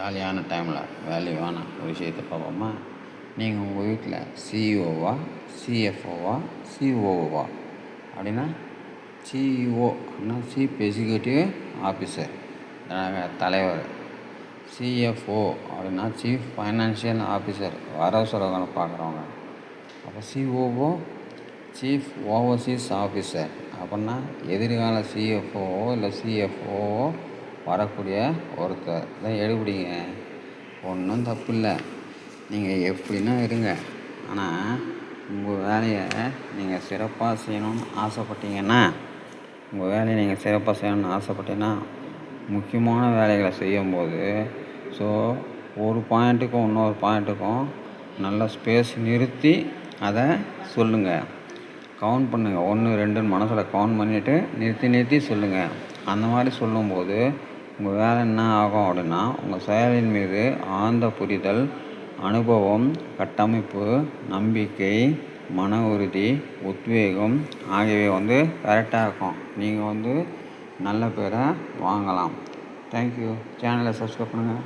ஜாலியான டைமில் வேல்யூவான ஒரு விஷயத்தை பார்ப்போமா. நீங்கள் உங்கள் வீட்டில் சிஇஓவா, சிஎஃப்ஓவா, சிஓஓவா அப்படின்னா சிஇஓ அப்படின்னா சீஃப் எக்ஸிக்யூட்டிவ் ஆஃபீஸர், தலைவர். சிஎஃப்ஓ அப்படின்னா சீஃப் ஃபைனான்ஷியல் ஆஃபீஸர், வரவு செலவுகளை பார்க்குறவங்க. அப்போ சிஓஓ சீஃப் ஓவர்சீஸ் ஆஃபீஸர் அப்படின்னா எதிர்கால சிஎஃப்ஓவோ இல்லை சிஎஃப்ஓவோ வரக்கூடிய ஒருத்தர். இதான் எடுபிடிங்க, ஒன்றும் தப்பு இல்லை. நீங்கள் எப்படின்னா இருங்க, ஆனால் உங்கள் வேலையை நீங்கள் சிறப்பாக செய்யணும்னு ஆசைப்பட்டீங்கன்னா முக்கியமான வேலைகளை செய்யும்போது ஒரு பாயிண்ட்டுக்கும் இன்னொரு பாயிண்ட்டுக்கும் நல்ல ஸ்பேஸ் நிறுத்தி அதை சொல்லுங்கள். கவுண்ட் பண்ணுங்கள், 1 2ன்னு மனசில் கவுண்ட் பண்ணிவிட்டு நிறுத்தி சொல்லுங்கள். அந்த மாதிரி சொல்லும்போது உங்கள் வேலை என்ன ஆகும் அப்படின்னா, உங்கள் செயலின் மீது ஆழ்ந்த புரிதல், அனுபவம், கட்டமைப்பு, நம்பிக்கை, மன உறுதி, உத்வேகம் ஆகியவை கரெக்டாக இருக்கும். நீங்கள் நல்ல பேரை வாங்கலாம். தேங்க்யூ. சேனலை சப்ஸ்கிரைப் பண்ணுங்கள்.